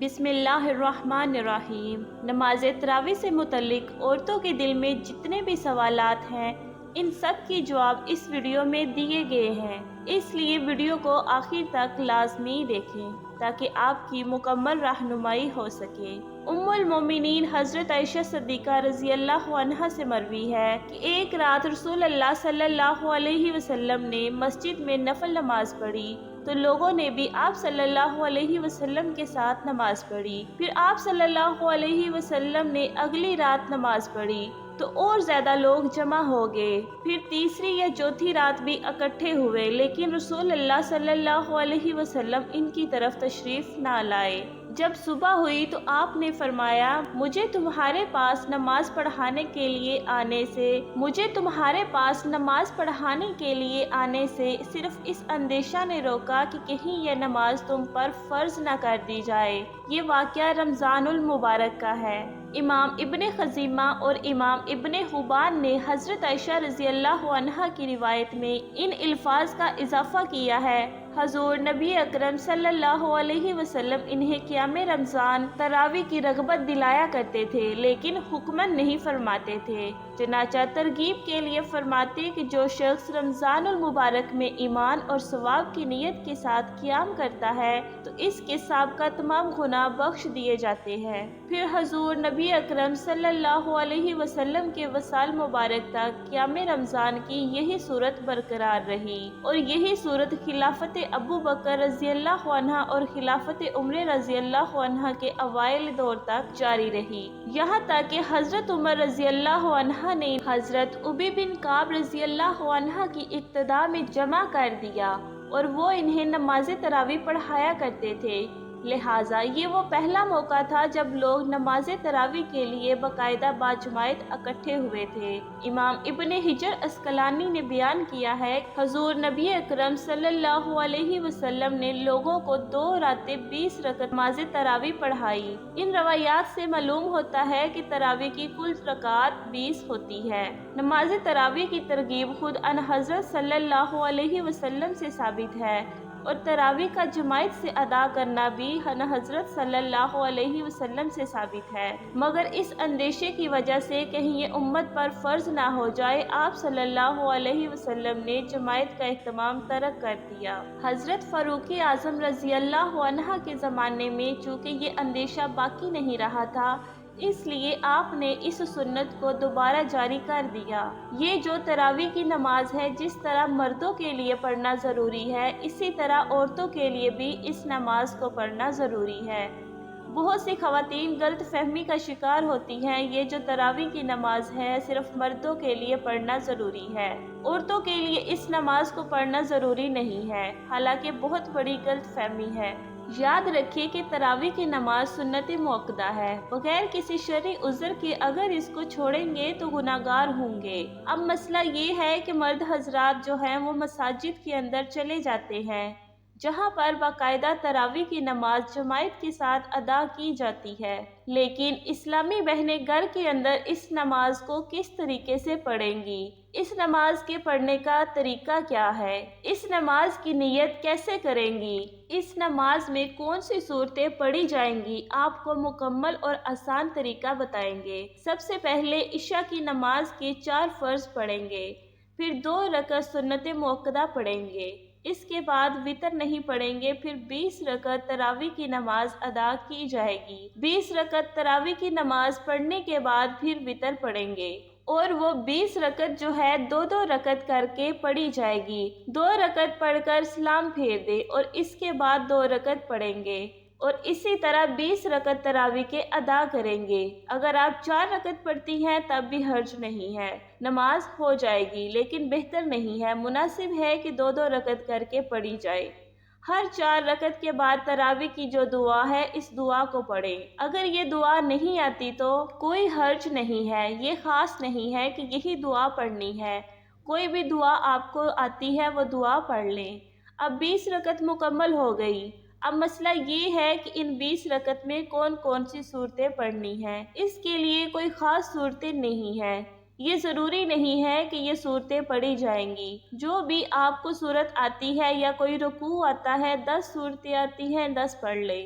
بسم اللہ الرحمن الرحیم۔ نماز تراویح سے متعلق عورتوں کے دل میں جتنے بھی سوالات ہیں ان سب کی جواب اس ویڈیو میں دیے گئے ہیں، اس لیے ویڈیو کو آخر تک لازمی دیکھیں تاکہ آپ کی مکمل رہنمائی ہو سکے۔ ام المومنین حضرت عائشہ صدیقہ رضی اللہ عنہا سے مروی ہے کہ ایک رات رسول اللہ صلی اللہ علیہ وسلم نے مسجد میں نفل نماز پڑھی تو لوگوں نے بھی آپ صلی اللہ علیہ وسلم کے ساتھ نماز پڑھی۔ پھر آپ صلی اللہ علیہ وسلم نے اگلی رات نماز پڑھی تو اور زیادہ لوگ جمع ہو گئے۔ پھر تیسری یا چوتھی رات بھی اکٹھے ہوئے، لیکن رسول اللہ صلی اللہ علیہ وسلم ان کی طرف تشریف نہ لائے۔ جب صبح ہوئی تو آپ نے فرمایا، مجھے تمہارے پاس نماز پڑھانے کے لیے آنے سے صرف اس اندیشہ نے روکا کہ کہیں یہ نماز تم پر فرض نہ کر دی جائے۔ یہ واقعہ رمضان المبارک کا ہے۔ امام ابن خزیمہ اور امام ابن حبان نے حضرت عائشہ رضی اللہ عنہا کی روایت میں ان الفاظ کا اضافہ کیا ہے۔ حضور نبی اکرم صلی اللہ علیہ وسلم انہیں قیام رمضان تراویح کی رغبت دلایا کرتے تھے، لیکن حکماً نہیں فرماتے تھے۔ چنانچہ ترغیب کے لیے فرماتے کہ جو شخص رمضان المبارک میں ایمان اور ثواب کی نیت کے ساتھ قیام کرتا ہے تو اس کے سابقہ تمام گناہ بخش دیے جاتے ہیں۔ پھر حضور نبی اکرم صلی اللہ علیہ وسلم کے وصال مبارک تک قیام رمضان کی یہی صورت برقرار رہی، اور یہی صورت خلافت ابو بکر رضی اللہ عنہ اور خلافت عمر رضی اللہ عنہ کے اوائل دور تک جاری رہی، یہاں تک کہ حضرت عمر رضی اللہ عنہ نے حضرت ابی بن کعب رضی اللہ عنہ کی اقتداء میں جمع کر دیا اور وہ انہیں نماز تراویح پڑھایا کرتے تھے۔ لہٰذا یہ وہ پہلا موقع تھا جب لوگ نماز تراویح کے لیے باقاعدہ باجماعت اکٹھے ہوئے تھے۔ امام ابن حجر عسقلانی نے بیان کیا ہے کہ حضور نبی اکرم صلی اللہ علیہ وسلم نے لوگوں کو 2 راتیں 20 رکعت نماز تراویح پڑھائی۔ ان روایات سے معلوم ہوتا ہے کہ تراویح کی کل رکعات 20 ہوتی ہے۔ نماز تراویح کی ترغیب خود ان حضرت صلی اللہ علیہ وسلم سے ثابت ہے، اور تراویح کا جماعت سے ادا کرنا بھی ان حضرت صلی اللہ علیہ وسلم سے ثابت ہے، مگر اس اندیشے کی وجہ سے کہیں یہ امت پر فرض نہ ہو جائے، آپ صلی اللہ علیہ وسلم نے جماعت کا اہتمام ترک کر دیا۔ حضرت فاروق اعظم رضی اللہ عنہ کے زمانے میں چونکہ یہ اندیشہ باقی نہیں رہا تھا، اس لیے آپ نے اس سنت کو دوبارہ جاری کر دیا۔ یہ جو تراویح کی نماز ہے، جس طرح مردوں کے لیے پڑھنا ضروری ہے، اسی طرح عورتوں کے لیے بھی اس نماز کو پڑھنا ضروری ہے۔ بہت سی خواتین غلط فہمی کا شکار ہوتی ہیں، یہ جو تراویح کی نماز ہے صرف مردوں کے لیے پڑھنا ضروری ہے، عورتوں کے لیے اس نماز کو پڑھنا ضروری نہیں ہے، حالانکہ بہت بڑی غلط فہمی ہے۔ یاد رکھیے کہ تراویح کی نماز سنت مؤکدہ ہے، بغیر کسی شرعی عذر کے اگر اس کو چھوڑیں گے تو گناہگار ہوں گے۔ اب مسئلہ یہ ہے کہ مرد حضرات جو ہیں وہ مساجد کے اندر چلے جاتے ہیں جہاں پر باقاعدہ تراویح کی نماز جماعت کے ساتھ ادا کی جاتی ہے، لیکن اسلامی بہنیں گھر کے اندر اس نماز کو کس طریقے سے پڑھیں گی؟ اس نماز کے پڑھنے کا طریقہ کیا ہے؟ اس نماز کی نیت کیسے کریں گی؟ اس نماز میں کون سی صورتیں پڑھی جائیں گی؟ آپ کو مکمل اور آسان طریقہ بتائیں گے۔ سب سے پہلے عشاء کی نماز کے 4 فرض پڑھیں گے، پھر 2 رکعت سنت مؤکدہ پڑھیں گے، اس کے بعد وتر نہیں پڑھیں گے، پھر 20 رکعت تراویح کی نماز ادا کی جائے گی۔ 20 رکعت تراویح کی نماز پڑھنے کے بعد پھر وتر پڑھیں گے، اور وہ 20 رکعت جو ہے 2 رکعت کر کے پڑھی جائے گی۔ 2 رکعت پڑھ کر سلام پھیر دے اور اس کے بعد 2 رکعت پڑھیں گے، اور اسی طرح 20 رکعت تراویح کے ادا کریں گے۔ اگر آپ 4 رکعت پڑھتی ہیں تب بھی حرج نہیں ہے، نماز ہو جائے گی، لیکن بہتر نہیں ہے، مناسب ہے کہ 2 رکعت کر کے پڑھی جائے۔ ہر 4 رکعت کے بعد تراویح کی جو دعا ہے اس دعا کو پڑھیں۔ اگر یہ دعا نہیں آتی تو کوئی حرج نہیں ہے، یہ خاص نہیں ہے کہ یہی دعا پڑھنی ہے، کوئی بھی دعا آپ کو آتی ہے وہ دعا پڑھ لیں۔ اب 20 رکعت مکمل ہو گئی۔ اب مسئلہ یہ ہے کہ ان 20 رکعت میں کون کون سی صورتیں پڑھنی ہیں۔ اس کے لیے کوئی خاص صورتیں نہیں ہیں، یہ ضروری نہیں ہے کہ یہ صورتیں پڑھی جائیں گی، جو بھی آپ کو صورت آتی ہے، یا کوئی رکوع آتا ہے 10 صورتیں آتی ہیں 10 پڑھ لے،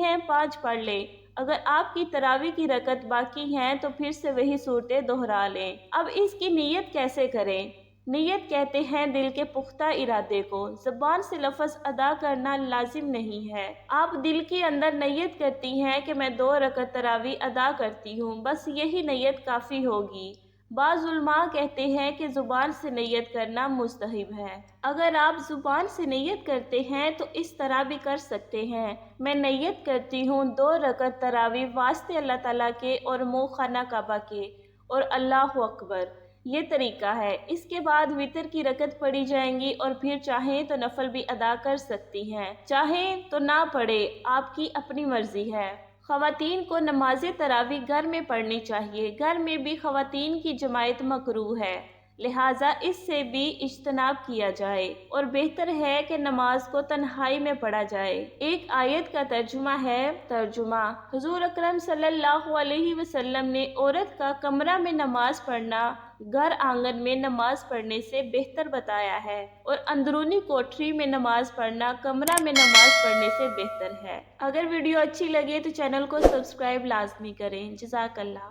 ہیں 5 پڑھ لیں۔ اگر آپ کی تراویح کی رکعت باقی ہیں تو پھر سے وہی صورتیں دہرا لیں۔ اب اس کی نیت کیسے کریں؟ نیت کہتے ہیں دل کے پختہ ارادے کو، زبان سے لفظ ادا کرنا لازم نہیں ہے۔ آپ دل کے اندر نیت کرتی ہیں کہ میں 2 رکعت تراویح ادا کرتی ہوں، بس یہی نیت کافی ہوگی۔ بعض علماء کہتے ہیں کہ زبان سے نیت کرنا مستحب ہے۔ اگر آپ زبان سے نیت کرتے ہیں تو اس طرح بھی کر سکتے ہیں، میں نیت کرتی ہوں 2 رکعت تراویح واسطے اللہ تعالیٰ کے اور منہ خانہ کعبہ کے، اور اللہ اکبر۔ یہ طریقہ ہے۔ اس کے بعد وتر کی رکعت پڑھی جائیں گی اور پھر چاہیں تو نفل بھی ادا کر سکتی ہیں، چاہیں تو نہ پڑھے، آپ کی اپنی مرضی ہے۔ خواتین کو نماز تراویح گھر میں پڑھنی چاہیے۔ گھر میں بھی خواتین کی جماعت مکروہ ہے، لہٰذا اس سے بھی اجتناب کیا جائے، اور بہتر ہے کہ نماز کو تنہائی میں پڑھا جائے۔ ایک آیت کا ترجمہ ہے۔ ترجمہ: حضور اکرم صلی اللہ علیہ وسلم نے عورت کا کمرہ میں نماز پڑھنا گھر آنگن میں نماز پڑھنے سے بہتر بتایا ہے، اور اندرونی کوٹری میں نماز پڑھنا کمرہ میں نماز پڑھنے سے بہتر ہے۔ اگر ویڈیو اچھی لگے تو چینل کو سبسکرائب لازمی کریں۔ جزاک اللہ۔